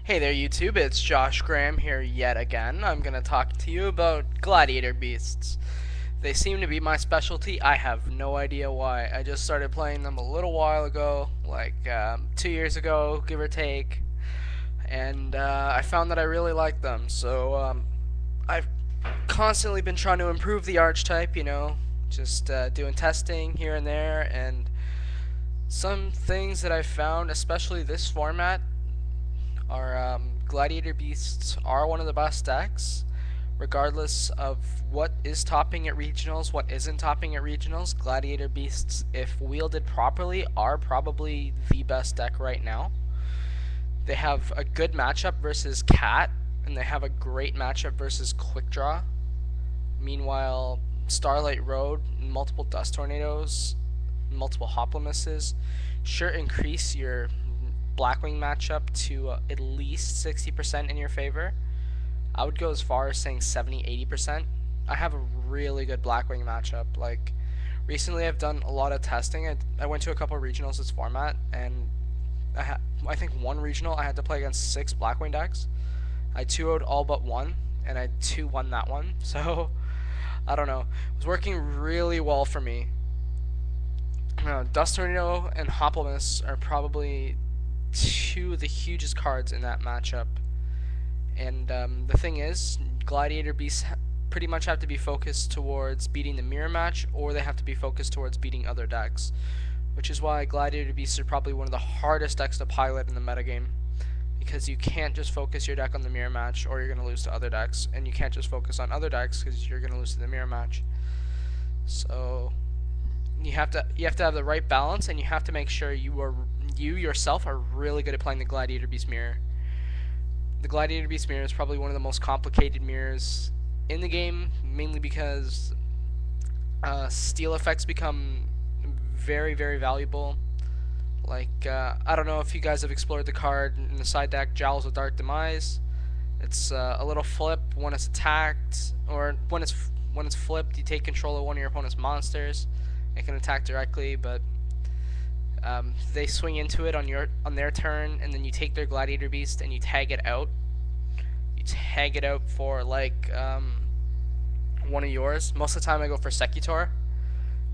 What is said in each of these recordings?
Hey there YouTube, it's Josh Graham here yet again. I'm going to talk to you about gladiator beasts. They seem to be my specialty. I have no idea why. I just started playing them a little while ago, like 2 years ago, give or take, and I found that I really like them. So I've constantly been trying to improve the archetype, just doing testing here and there, and some things that I've found, especially this format, are Gladiator Beasts are one of the best decks, regardless of what is topping at regionals, what isn't topping at regionals. Gladiator Beasts, if wielded properly, are probably the best deck right now. They have a good matchup versus Cat, and they have a great matchup versus Quick Draw. Meanwhile, Starlight Road, multiple Dust Tornadoes, multiple Hoplomyces sure increase your Blackwing matchup to at least 60% in your favor. I would go as far as saying 70-80%. I have a really good Blackwing matchup. Like, recently I've done a lot of testing. I went to a couple of regionals this format, and I think one regional I had to play against 6 Blackwing decks. I 2-0'd all but one, and I 2-1 that one. So, I don't know. It was working really well for me. Dust Tornado and Hoplomys are probably two of the hugest cards in that matchup. And the thing is, Gladiator Beasts pretty much have to be focused towards beating the mirror match, or they have to be focused towards beating other decks. Which is why Gladiator Beasts are probably one of the hardest decks to pilot in the metagame. Because you can't just focus your deck on the mirror match, or you're going to lose to other decks. And you can't just focus on other decks, because you're going to lose to the mirror match. So you have to have the right balance, and you have to make sure you yourself are really good at playing the Gladiator Beast mirror. The Gladiator Beast mirror is probably one of the most complicated mirrors in the game, mainly because steal effects become very, very valuable. Like, I don't know if you guys have explored the card in the side deck, Jowls of Dark Demise. It's a little flip when it's attacked, or when it's flipped, you take control of one of your opponent's monsters. It can attack directly, but they swing into it on their turn, and then you take their Gladiator Beast and you tag it out. You tag it out for like one of yours. Most of the time I go for Secutor,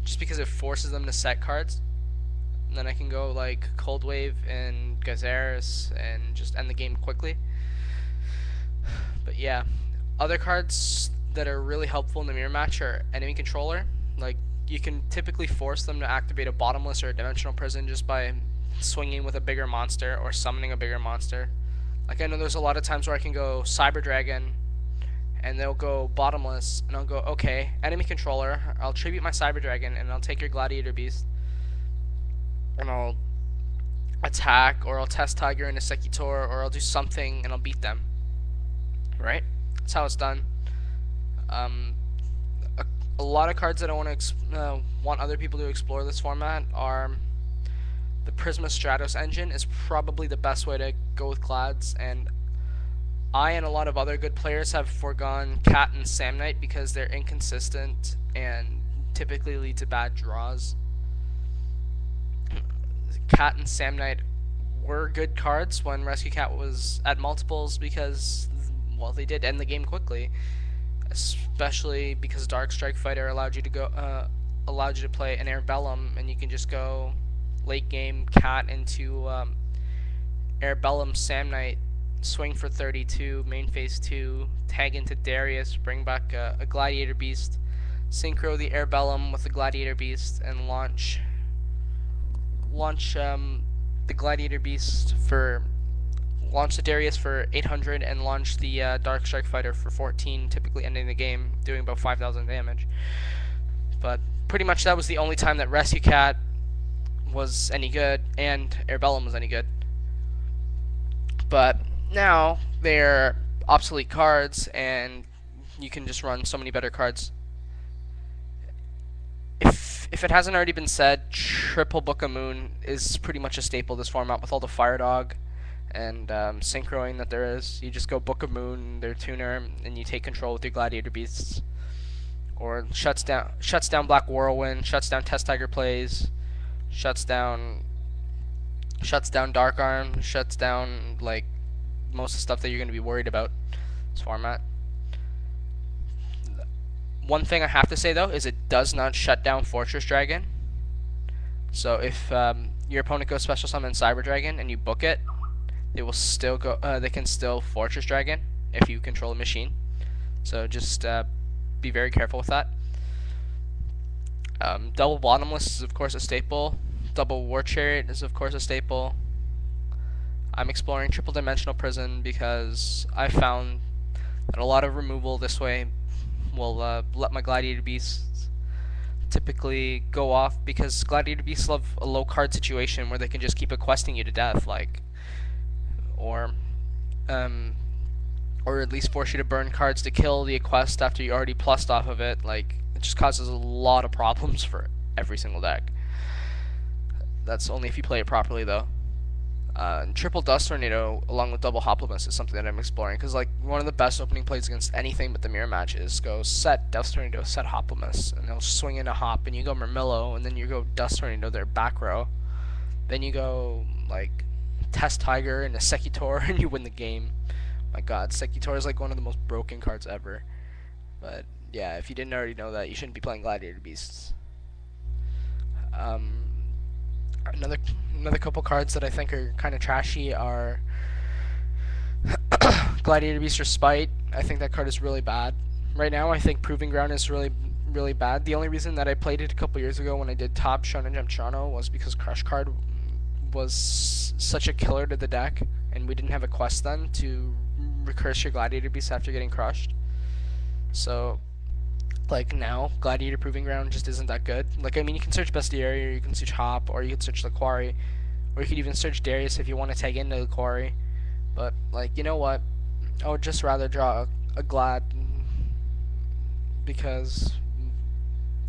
just because it forces them to set cards. And then I can go like Cold Wave and Gazeris and just end the game quickly. But yeah, other cards that are really helpful in the mirror match are Enemy Controller. Like, you can typically force them to activate a Bottomless or a Dimensional Prison just by swinging with a bigger monster or summoning a bigger monster. Like, I know there's a lot of times where I can go Cyber Dragon and they'll go Bottomless, and I'll go, okay, Enemy Controller, I'll tribute my Cyber Dragon and I'll take your Gladiator Beast and I'll attack, or I'll Test Tiger into Secutor, or I'll do something and I'll beat them. Right? That's how it's done. A lot of cards that I want other people to explore this format are the Prisma Stratos engine is probably the best way to go with Glads, and I and a lot of other good players have foregone Cat and Samnite because they're inconsistent and typically lead to bad draws. Cat and Samnite were good cards when Rescue Cat was at multiples because, well, they did end the game quickly. Especially because Dark Strike Fighter allowed you to play an Airbellum, and you can just go late game Cat into Airbellum Samnite, swing for 32, main phase 2, tag into Darius, bring back a Gladiator Beast, synchro the Airbellum with the Gladiator Beast, and launch the Gladiator Beast for. Launch the Darius for 800 and launch the Dark Strike Fighter for 14, typically ending the game, doing about 5,000 damage. But pretty much that was the only time that Rescue Cat was any good and Airbellum was any good. But now they're obsolete cards and you can just run so many better cards. If it hasn't already been said, Triple Book of Moon is pretty much a staple of this format with all the Fire Dog and synchroing that there is. You just go Book of Moon, their tuner, and you take control with your Gladiator Beasts. Or shuts down Black Whirlwind, shuts down Test Tiger plays, shuts down Dark Arm, shuts down like most of the stuff that you're going to be worried about this format. One thing I have to say though is it does not shut down Fortress Dragon. So if your opponent goes Special Summon Cyber Dragon and you book it, they will still go. They can still Fortress Dragon if you control the machine. So just be very careful with that. Double Bottomless is of course a staple. Double War Chariot is of course a staple. I'm exploring Triple Dimensional Prison because I found that a lot of removal this way will let my Gladiator Beasts typically go off, because Gladiator Beasts love a low card situation where they can just keep questing you to death, like, or at least force you to burn cards to kill the quest after you already plussed off of it. Like, it just causes a lot of problems for every single deck. That's only if you play it properly, though. Triple Dust Tornado along with Double Hoplimus is something that I'm exploring, because like one of the best opening plays against anything but the mirror match is go set Dust Tornado, set Hoplimus, and they'll swing in a hop, and you go Murmillo, and then you go Dust Tornado their back row, then you go like Test Tiger and a Secutor, and you win the game. My god, Secutor is like one of the most broken cards ever. But yeah, if you didn't already know that, you shouldn't be playing Gladiator Beasts. Another couple cards that I think are kind of trashy are Gladiator Beast Respite. I think that card is really bad. Right now, I think Proving Ground is really bad. The only reason that I played it a couple years ago when I did Top Shonen Jump Toronto was because Crush Card was such a killer to the deck, and we didn't have a quest then to recurse your Gladiator Beast after getting crushed. So like now, Gladiator Proving Ground just isn't that good. Like, I mean, you can search Bestiary, or you can search Hop, or you can search the Quarry, or you could even search Darius if you want to tag into the Quarry. But, like, you know what? I would just rather draw a Glad, because,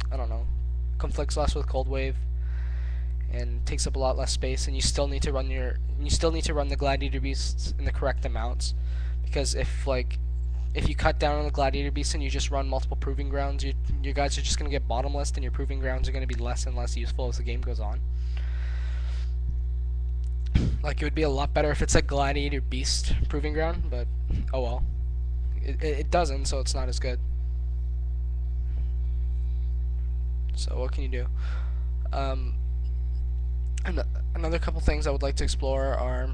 I don't know, conflicts less with Cold Wave, and takes up a lot less space, and you still need to run the Gladiator Beasts in the correct amounts, because if you cut down on the Gladiator Beast and you just run multiple Proving Grounds, your guys are just going to get bottomless, and your Proving Grounds are going to be less and less useful as the game goes on. Like, it would be a lot better if it's a Gladiator Beast Proving Ground, but oh well. It doesn't, so it's not as good. So what can you do? Another couple things I would like to explore are...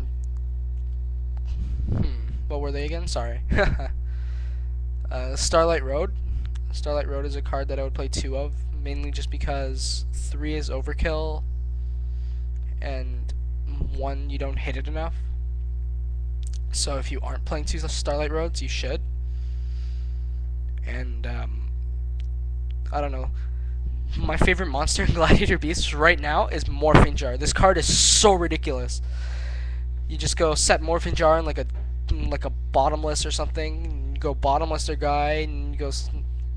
what were they again? Sorry. Starlight Road. Starlight Road is a card that I would play 2 of, mainly just because 3 is overkill, and 1, you don't hit it enough. So if you aren't playing 2 Starlight Roads, you should. And, I don't know. My favorite monster in Gladiator Beasts right now is Morphing Jar. This card is so ridiculous. You just go set Morphing Jar in like a bottomless or something. You go bottomless their guy, and you go.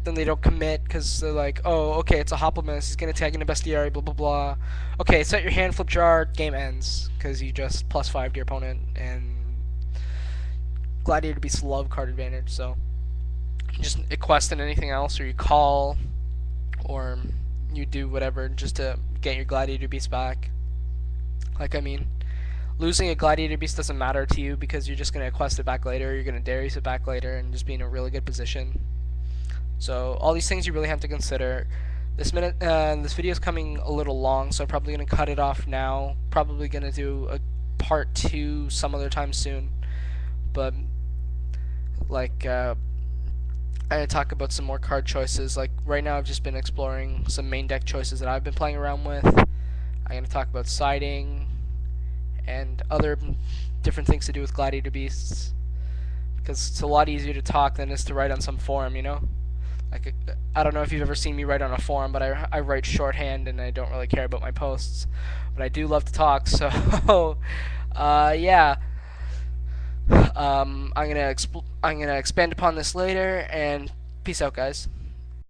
Then they don't commit because they're like, oh, okay, it's a Hoplimus. He's gonna tag in a Bestiary, blah blah blah. Okay, set your hand, flip jar, game ends because you just +5 to your opponent, and Gladiator Beasts love card advantage. So just quest and anything else, or you call, or you do whatever just to get your Gladiator Beast back. Like, I mean, losing a Gladiator Beast doesn't matter to you because you're just going to quest it back later, you're going to Darius it back later, and just be in a really good position. So all these things you really have to consider. This video is coming a little long, so I'm probably going to cut it off now. Probably going to do a part 2 some other time soon. But, like, I gotta talk about some more card choices. Like, right now I've just been exploring some main deck choices that I've been playing around with. I'm gonna talk about siding and other different things to do with Gladiator Beasts, because it's a lot easier to talk than it is to write on some forum, you know? Like, I don't know if you've ever seen me write on a forum, but I write shorthand and I don't really care about my posts. But I do love to talk, so yeah. I'm gonna expand upon this later, and peace out, guys.